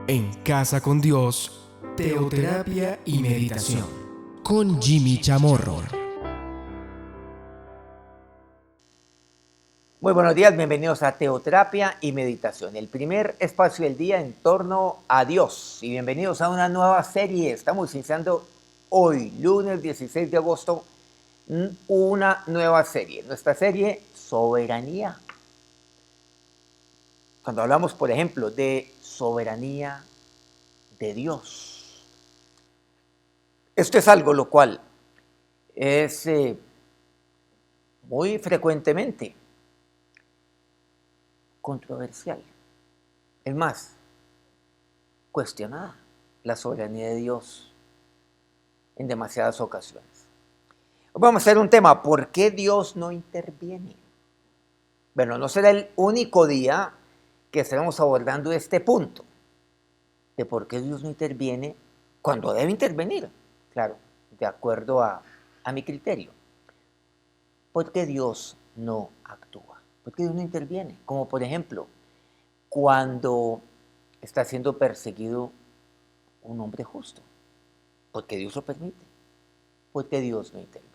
En Casa con Dios, teoterapia y meditación, con Jimmy Chamorro. Muy buenos días, bienvenidos a Teoterapia y Meditación, el primer espacio del día en torno a Dios. Y bienvenidos a una nueva serie. Estamos iniciando hoy, lunes 16 de agosto, una nueva serie. Nuestra serie, Soberanía. Cuando hablamos, por ejemplo, de soberanía de Dios. Esto es algo lo cual es muy frecuentemente controversial. Es más, cuestionada la soberanía de Dios en demasiadas ocasiones. Vamos a hacer un tema, ¿por qué Dios no interviene? Bueno, no será el único día que estaremos abordando este punto de por qué Dios no interviene cuando debe intervenir. Claro, de acuerdo a mi criterio. ¿Por qué Dios no actúa? ¿Por qué Dios no interviene? Como por ejemplo, cuando está siendo perseguido un hombre justo. ¿Por qué Dios lo permite? ¿Por qué Dios no interviene?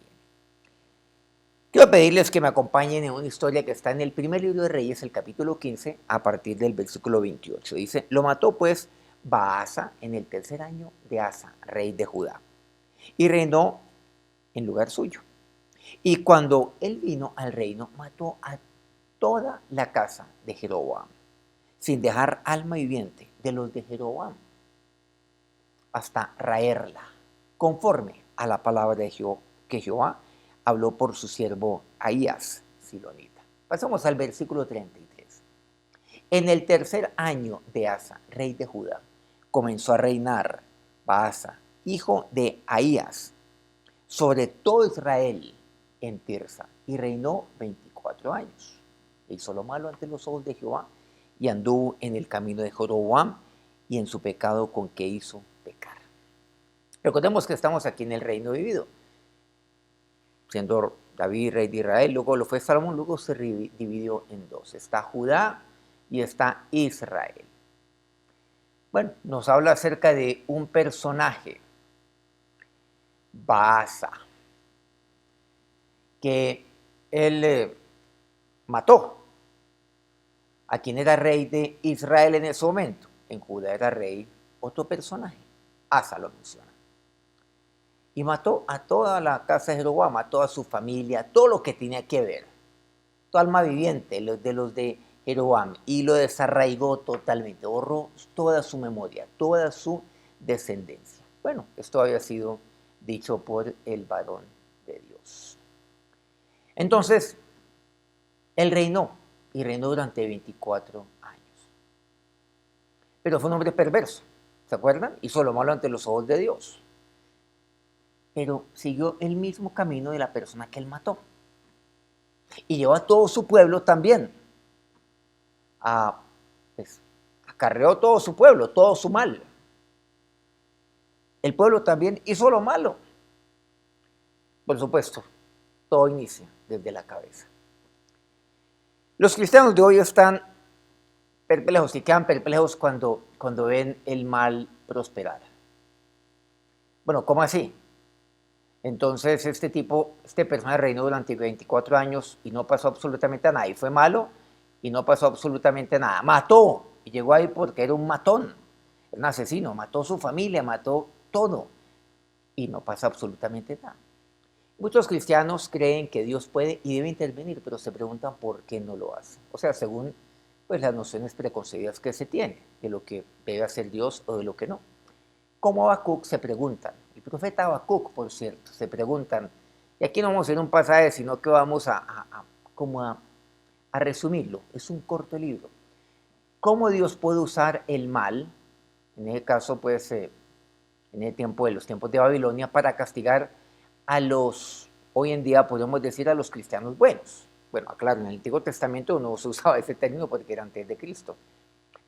Quiero pedirles que me acompañen en una historia que está en el primer libro de Reyes, el capítulo 15, a partir del versículo 28. Dice, lo mató pues Baasa en el tercer año de Asa, rey de Judá, y reinó en lugar suyo. Y cuando él vino al reino, mató a toda la casa de Jeroboam, sin dejar alma viviente de los de Jeroboam, hasta raerla, conforme a la palabra de que Jehová habló por su siervo Ahías, silonita. Pasamos al versículo 33. En el tercer año de Asa, rey de Judá, comenzó a reinar Baasa, hijo de Ahías, sobre todo Israel en Tirsa, y reinó 24 años. E hizo lo malo ante los ojos de Jehová, y anduvo en el camino de Jeroboam, y en su pecado con que hizo pecar. Recordemos que estamos aquí en el reino dividido, siendo David rey de Israel, luego lo fue Salomón, luego se dividió en dos. Está Judá y está Israel. Bueno, nos habla acerca de un personaje, Baasa, que él mató a quien era rey de Israel en ese momento. En Judá era rey otro personaje, Asa lo menciona. Y mató a toda la casa de Jeroboam, a toda su familia, todo lo que tenía que ver, toda alma viviente de los de Jeroboam, y lo desarraigó totalmente, borró toda su memoria, toda su descendencia. Bueno, esto había sido dicho por el varón de Dios. Entonces, él reinó, y reinó durante 24 años. Pero fue un hombre perverso, ¿se acuerdan? Hizo lo malo ante los ojos de Dios. Pero siguió el mismo camino de la persona que él mató. Y llevó a todo su pueblo también. Acarreó todo su pueblo, todo su mal. El pueblo también hizo lo malo. Por supuesto, todo inicia desde la cabeza. Los cristianos de hoy están perplejos y quedan perplejos cuando ven el mal prosperar. Bueno, ¿cómo así? Entonces este personaje reinó durante 24 años y no pasó absolutamente nada. Y fue malo y no pasó absolutamente nada. Mató y llegó ahí porque era un matón, un asesino. Mató su familia, mató todo y no pasa absolutamente nada. Muchos cristianos creen que Dios puede y debe intervenir, pero se preguntan por qué no lo hace. O sea, según pues, las nociones preconcebidas que se tiene de lo que debe hacer Dios o de lo que no. Como Habacuc se preguntan, el profeta Habacuc, por cierto, se preguntan, y aquí no vamos a ir a un pasaje, sino que vamos a resumirlo, es un corto libro. ¿Cómo Dios puede usar el mal, en ese caso pues en el tiempo de los tiempos de Babilonia, para castigar a los, hoy en día podemos decir a los cristianos buenos? Bueno, claro, en el Antiguo Testamento no se usaba ese término porque era antes de Cristo.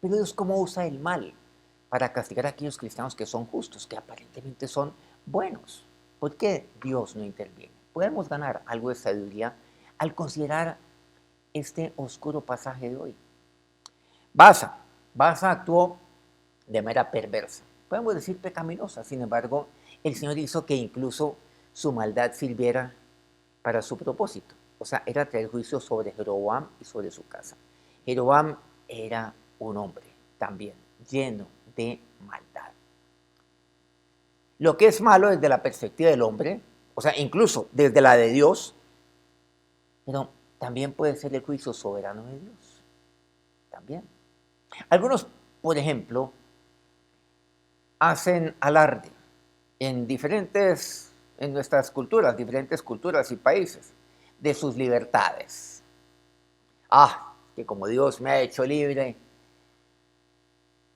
Pero Dios, ¿cómo usa el mal para castigar a aquellos cristianos que son justos, que aparentemente son buenos? ¿Por qué Dios no interviene? Podemos ganar algo de sabiduría al considerar este oscuro pasaje de hoy. Baasa actuó de manera perversa. Podemos decir pecaminosa, sin embargo, el Señor hizo que incluso su maldad sirviera para su propósito. O sea, era traer juicio sobre Jeroboam y sobre su casa. Jeroboam era un hombre también lleno de maldad. Lo que es malo desde la perspectiva del hombre, o sea, incluso desde la de Dios, pero también puede ser el juicio soberano de Dios. También. Algunos, por ejemplo, hacen alarde en nuestras culturas, diferentes culturas y países, de sus libertades. Que como Dios me ha hecho libre,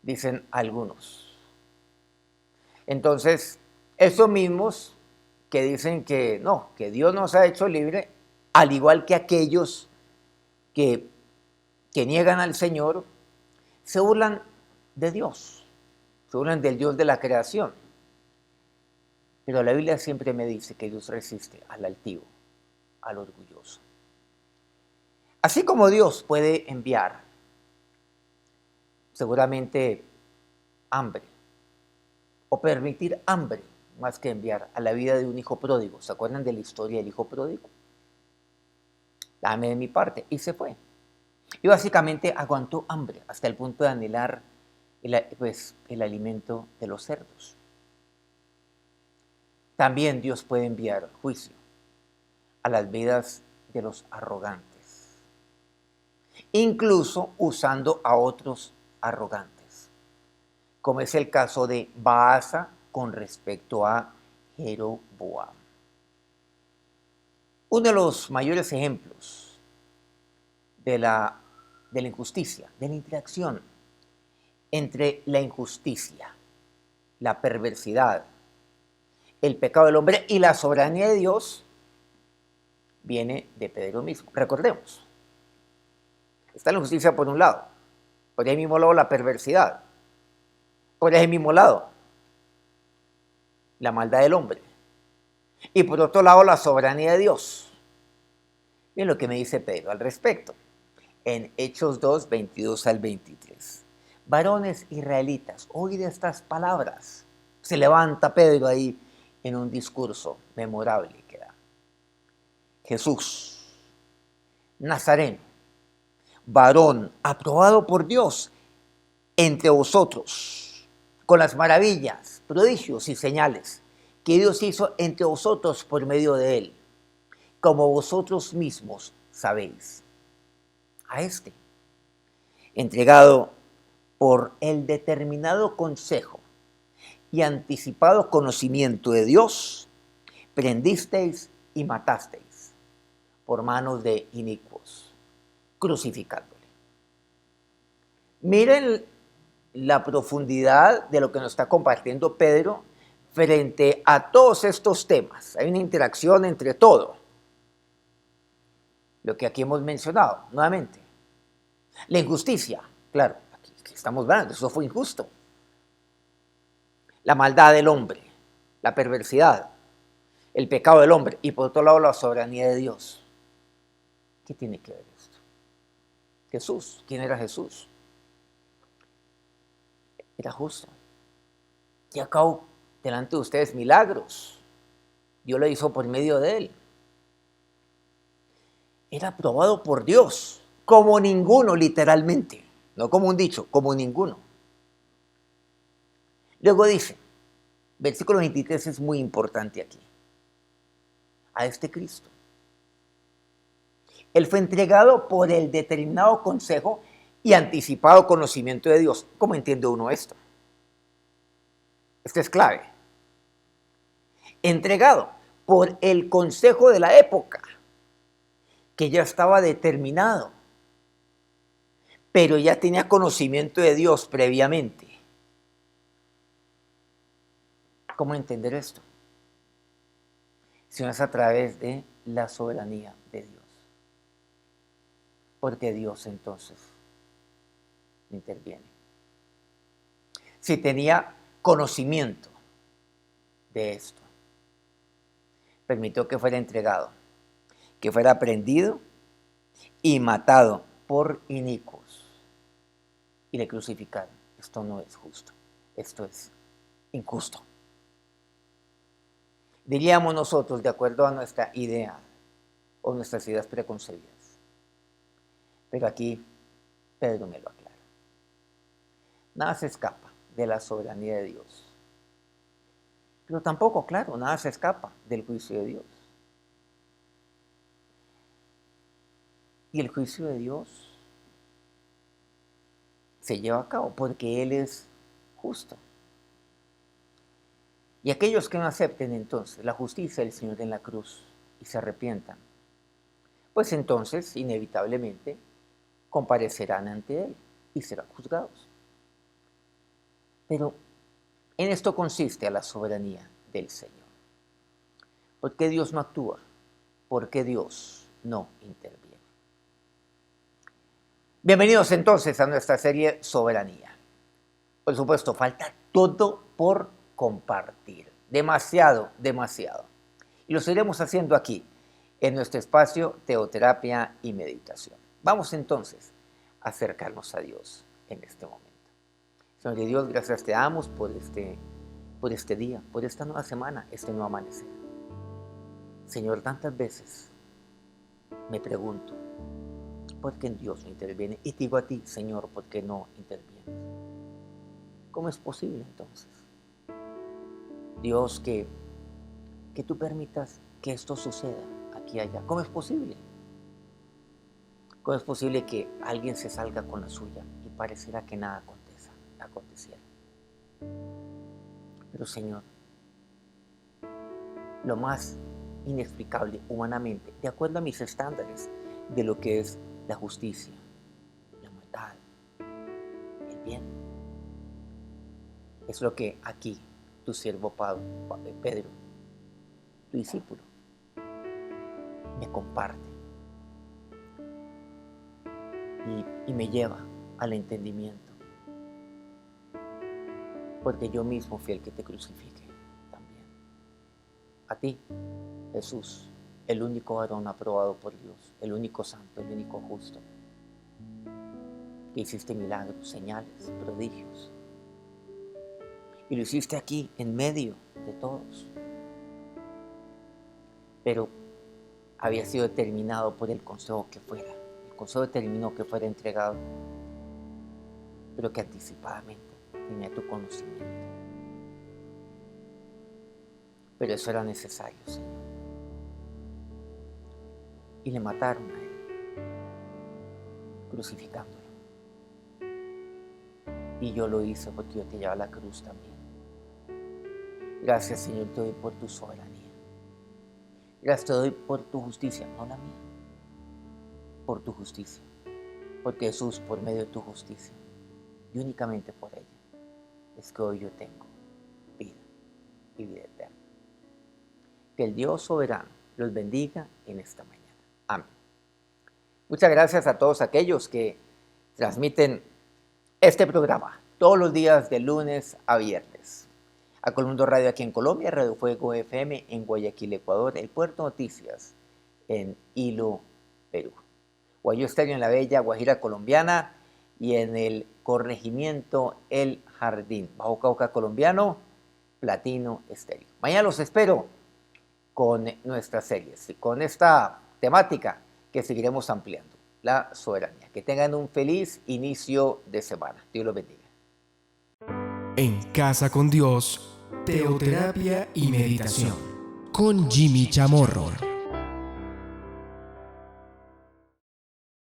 dicen algunos. Entonces, esos mismos que dicen que no, que Dios nos ha hecho libre, al igual que aquellos que niegan al Señor, se burlan de Dios, se burlan del Dios de la creación. Pero la Biblia siempre me dice que Dios resiste al altivo, al orgulloso. Así como Dios puede enviar seguramente hambre, o permitir hambre, más que enviar a la vida de un hijo pródigo. ¿Se acuerdan de la historia del hijo pródigo? Dame de mi parte, y se fue. Y básicamente aguantó hambre hasta el punto de anhelar el alimento de los cerdos. También Dios puede enviar juicio a las vidas de los arrogantes, incluso usando a otros arrogantes, como es el caso de Baasa con respecto a Jeroboam. Uno de los mayores ejemplos de la injusticia, de la interacción entre la injusticia, la perversidad, el pecado del hombre y la soberanía de Dios, viene de Pedro mismo. Recordemos, está la injusticia por un lado, por el mismo lado la perversidad, por el mismo lado la maldad del hombre, y por otro lado la soberanía de Dios. Miren lo que me dice Pedro al respecto, en Hechos 2, 22 al 23. Varones israelitas, oíd estas palabras. Se levanta Pedro ahí en un discurso memorable que da. Jesús, Nazareno, varón aprobado por Dios entre vosotros, con las maravillas, prodigios y señales que Dios hizo entre vosotros por medio de él, como vosotros mismos sabéis. A este, entregado por el determinado consejo y anticipado conocimiento de Dios, prendisteis y matasteis por manos de inicuos, crucificándole. Miren la profundidad de lo que nos está compartiendo Pedro frente a todos estos temas. Hay una interacción entre todo. Lo que aquí hemos mencionado, nuevamente. La injusticia, claro, aquí estamos hablando, eso fue injusto. La maldad del hombre, la perversidad, el pecado del hombre y por otro lado la soberanía de Dios. ¿Qué tiene que ver esto? Jesús, ¿quién era Jesús? Era justo. Y acabó delante de ustedes milagros. Dios lo hizo por medio de él. Era aprobado por Dios, como ninguno literalmente, no como un dicho, como ninguno. Luego dice, versículo 23 es muy importante aquí, a este Cristo. Él fue entregado por el determinado consejo y anticipado conocimiento de Dios. ¿Cómo entiende uno esto? Esto es clave. Entregado por el consejo de la época, que ya estaba determinado, pero ya tenía conocimiento de Dios previamente. ¿Cómo entender esto? Si no es a través de la soberanía de Dios. Porque Dios entonces interviene. Si tenía conocimiento de esto, permitió que fuera entregado, que fuera prendido y matado por inicuos y le crucificaron. Esto no es justo. esto es injusto. Diríamos nosotros, de acuerdo a nuestra idea o nuestras ideas preconcebidas. Pero aquí Pedro me lo aclara. Nada se escapa de la soberanía de Dios. Pero tampoco, claro, nada se escapa del juicio de Dios. Y el juicio de Dios se lleva a cabo porque Él es justo. Y aquellos que no acepten entonces la justicia del Señor en la cruz y se arrepientan, pues entonces inevitablemente comparecerán ante Él y serán juzgados. Pero en esto consiste la soberanía del Señor. ¿Por qué Dios no actúa? ¿Por qué Dios no interviene? Bienvenidos entonces a nuestra serie Soberanía. Por supuesto, falta todo por compartir. Demasiado. Y lo seguiremos haciendo aquí, en nuestro espacio Teoterapia y Meditación. Vamos entonces a acercarnos a Dios en este momento. Señor de Dios, gracias te damos por este día, por esta nueva semana, este nuevo amanecer. Señor, tantas veces me pregunto, ¿por qué Dios no interviene? Y te digo a ti, Señor, ¿por qué no intervienes? ¿Cómo es posible entonces? Dios, que tú permitas que esto suceda aquí y allá. ¿Cómo es posible? ¿Cómo es posible que alguien se salga con la suya y pareciera que nada aconteciera? Pero Señor, lo más inexplicable humanamente, de acuerdo a mis estándares de lo que es la justicia, la maldad, el bien, es lo que aquí tu siervo Pedro, tu discípulo, me comparte y me lleva al entendimiento, porque yo mismo fui el que te crucifiqué también. A ti, Jesús, el único varón aprobado por Dios, el único santo, el único justo, que hiciste milagros, señales, prodigios. Y lo hiciste aquí, en medio de todos. Pero había sido determinado por el consejo que fuera. El consejo determinó que fuera entregado, pero que anticipadamente tenía tu conocimiento. Pero eso era necesario, Señor. Y le mataron a él, crucificándolo. Y yo lo hice porque yo te llevaba la cruz también. Gracias, Señor, te doy por tu soberanía. Gracias te doy por tu justicia, no la mía. Por tu justicia. Porque Jesús, por medio de tu justicia, y únicamente por ella, es que hoy yo tengo vida y vida eterna. Que el Dios soberano los bendiga en esta mañana. Amén. Muchas gracias a todos aquellos que transmiten este programa todos los días de lunes a viernes. A Columbus Radio aquí en Colombia, Radio Fuego FM en Guayaquil, Ecuador, El Puerto Noticias en Hilo, Perú. Guayú Estéreo en la bella Guajira colombiana y en el corregimiento El Jardín, Bajo Cauca colombiano, Platino Estéreo. Mañana los espero con nuestras series y con esta temática que seguiremos ampliando, la soberanía. Que tengan un feliz inicio de semana. Dios los bendiga. En Casa con Dios, Teoterapia y Meditación con Jimmy Chamorro.